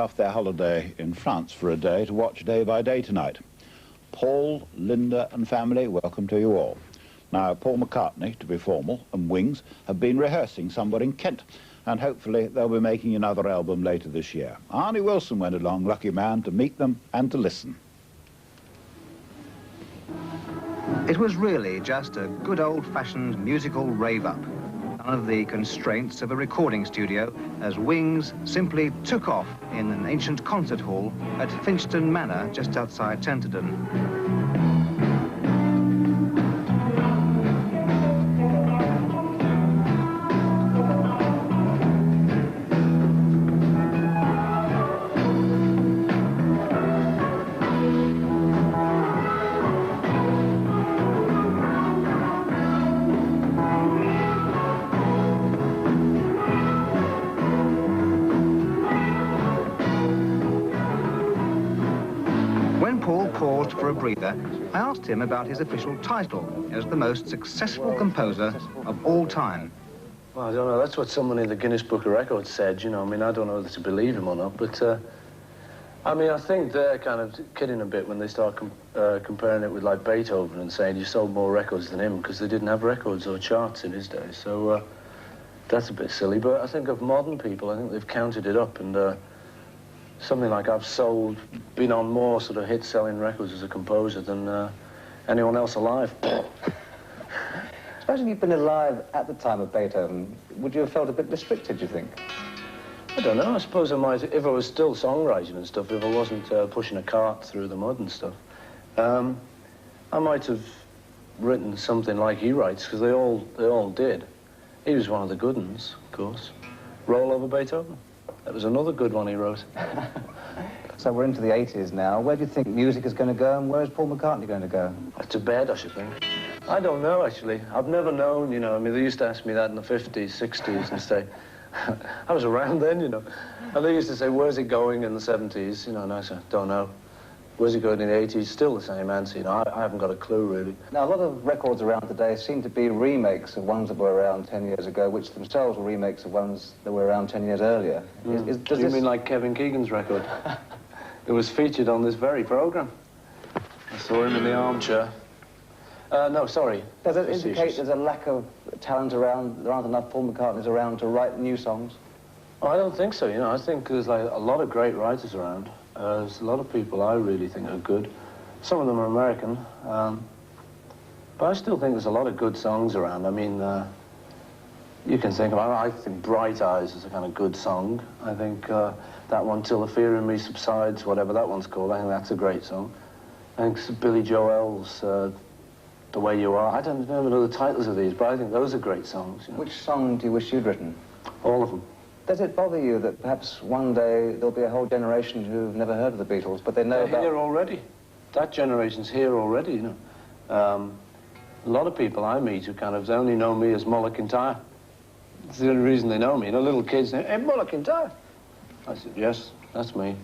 off their holiday in France for a day to watch Day by Day tonight. Paul, Linda and family, welcome to you all. Now, Paul McCartney, to be formal, and Wings have been rehearsing somewhere in Kent, and hopefully they'll be making another album later this year. Arnie Wilson went along, lucky man, to meet them and to listen. It was really just a good old-fashioned musical rave-up. None of the constraints of a recording studio, as Wings simply took off in an ancient concert hall at Finchden Manor just outside Tenterden. When Paul paused for a breather, I asked him about his official title as the most successful composer of all time. Well, I don't know, that's what someone in the Guinness Book of Records said, you know. I mean, I don't know whether to believe him or not, but, I mean, I think they're kind of kidding a bit when they start comparing it with, like, Beethoven and saying you sold more records than him, because they didn't have records or charts in his day, so, that's a bit silly. But I think of modern people, I think they've counted it up, and, something like I've been on more sort of hit-selling records as a composer than anyone else alive. Suppose if you'd been alive at the time of Beethoven, would you have felt a bit restricted, do you think? I don't know, I suppose I might, if I was still songwriting and stuff, if I wasn't pushing a cart through the mud and stuff, I might have written something like he writes, because they all did. He was one of the good ones, of course. Roll Over Beethoven. That was another good one he wrote. So we're into the 80s now. Where do you think music is going to go, and where is Paul McCartney going to go? To bed, I should think. I don't know, actually. I've never known, you know. I mean, they used to ask me that in the 50s, 60s, and say, I was around then, you know. And they used to say, where's it going in the 70s? You know, and I said, don't know. Where's it going in the 80s? Still the same answer, you know. I haven't got a clue, really. Now, A lot of records around today seem to be remakes of ones that were around 10 years ago, which themselves were remakes of ones that were around 10 years earlier. Do you mean like Kevin Keegan's record? It was featured on this very programme. I saw him in the armchair. No, sorry. Does it indicate there's a lack of talent around, there aren't enough Paul McCartneys around to write new songs? Oh, I don't think so, you know. I think there's like a lot of great writers around. There's a lot of people I really think are good. Some of them are American. But I still think there's a lot of good songs around. I mean, you can think about it. I think Bright Eyes is a kind of good song. I think that one, Till the Fear in Me Subsides, whatever that one's called, I think that's a great song. I think Billy Joel's The Way You Are. I don't know the titles of these, but I think those are great songs. You know? Which song do you wish you'd written? All of them. Does it bother you that perhaps one day there'll be a whole generation who've never heard of the Beatles, but they know They're about... here already. That generation's here already, you know. A lot of people I meet who kind of only know me as Muller Kintyre. That's the only reason they know me. You know, little kids say, hey, Muller Kintyre. I said, yes, that's me.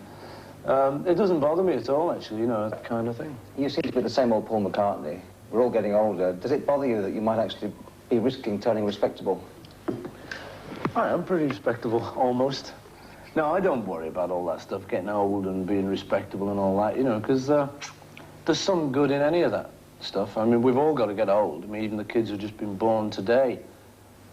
It doesn't bother me at all, actually, you know, that kind of thing. You seem to be the same old Paul McCartney. We're all getting older. Does it bother you that you might actually be risking turning respectable? I am pretty respectable, almost. No, I don't worry about all that stuff, getting old and being respectable and all that, you know, because there's some good in any of that stuff. I mean, we've all got to get old. I mean, even the kids who've just been born today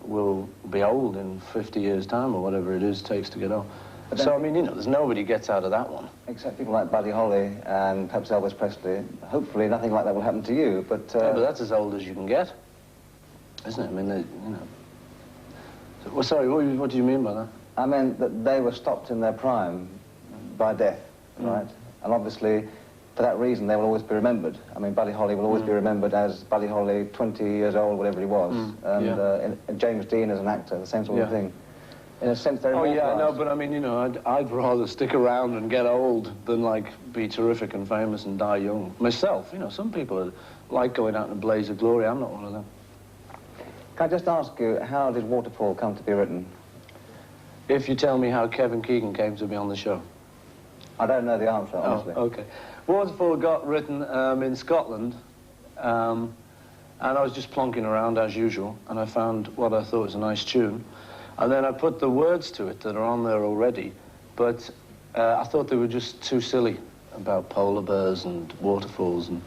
will be old in 50 years' time or whatever it takes to get old. So, I mean, you know, there's nobody gets out of that one. Except people like Buddy Holly and perhaps Elvis Presley. Hopefully nothing like that will happen to you, but... Yeah, but that's as old as you can get, isn't it? I mean, you know... Well, sorry, what do you mean by that? I meant that they were stopped in their prime by death, right? And obviously, for that reason, they will always be remembered. I mean, Buddy Holly will always be remembered as Buddy Holly, 20 years old, whatever he was. And James Dean as an actor, the same sort of thing. In a sense, they're immortalized. Oh, yeah, I know, but I mean, you know, I'd rather stick around and get old than, like, be terrific and famous and die young. Myself, you know, some people like going out in a blaze of glory. I'm not one of them. Can I just ask you, how did Waterfall come to be written? If you tell me how Kevin Keegan came to be on the show. I don't know the answer, honestly. Oh, OK. Waterfall got written in Scotland, and I was just plonking around as usual, and I found what I thought was a nice tune. And then I put the words to it that are on there already, but I thought they were just too silly about polar bears and waterfalls and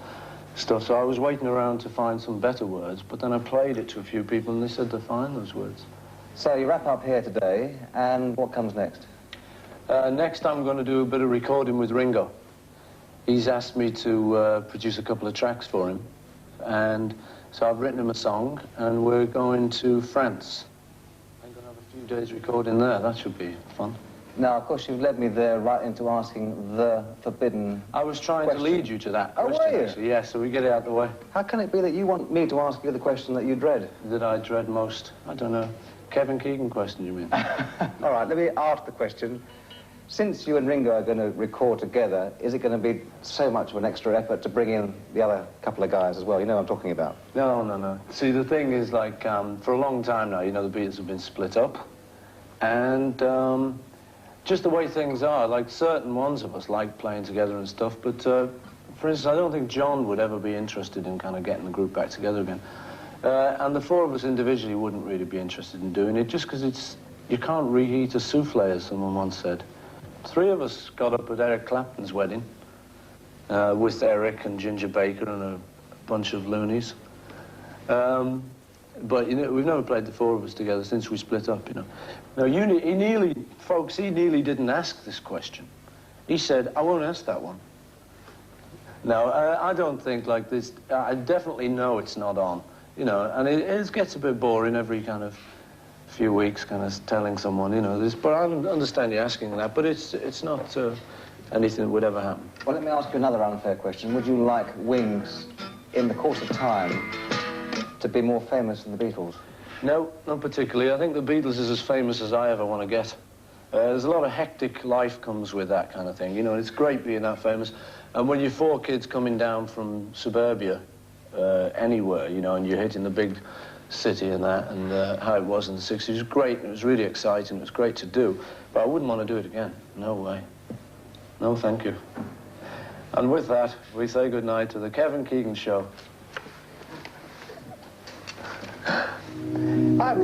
stuff, so I was waiting around to find some better words, but then I played it to a few people and they said they're fine, those words. So you wrap up here today, and what comes next? Next I'm going to do a bit of recording with Ringo. He's asked me to produce a couple of tracks for him, and so I've written him a song, and we're going to France. I'm going to have a few days recording there. That should be fun. Now, of course, you've led me there right into asking the forbidden I was trying to lead you to that question, were you? actually. Yeah, so we get it out of the way. How can it be that you want me to ask you the question that you dread? That I dread most? I don't know. Kevin Keegan question, you mean? All right, let me ask the question. Since you and Ringo are going to record together, is it going to be so much of an extra effort to bring in the other couple of guys as well? You know what I'm talking about? No. See, the thing is, like, for a long time now, you know, the Beatles have been split up. And just the way things are, like, certain ones of us like playing together and stuff, but, for instance, I don't think John would ever be interested in kind of getting the group back together again. And the four of us individually wouldn't really be interested in doing it, just because you can't reheat a souffle, as someone once said. Three of us got up at Eric Clapton's wedding with Eric and Ginger Baker and a bunch of loonies. But, you know, we've never played the four of us together since we split up, you know. Now, he nearly didn't ask this question. He said, I won't ask that one. Now, I don't think like this, I definitely know it's not on, you know, and it gets a bit boring every kind of few weeks kind of telling someone, you know, this, but I understand you asking that, but it's not anything that would ever happen. Well, let me ask you another unfair question. Would you like Wings, in the course of time, to be more famous than the Beatles? No, not particularly. I think the Beatles is as famous as I ever want to get. There's a lot of hectic life comes with that kind of thing, you know, and it's great being that famous. And when you're four kids coming down from suburbia, anywhere, you know, and you're hitting the big city and that, and how it was in the 60s, it was great, it was really exciting, it was great to do, but I wouldn't want to do it again. No way. No, thank you. And with that, we say goodnight to the Kevin Keegan Show.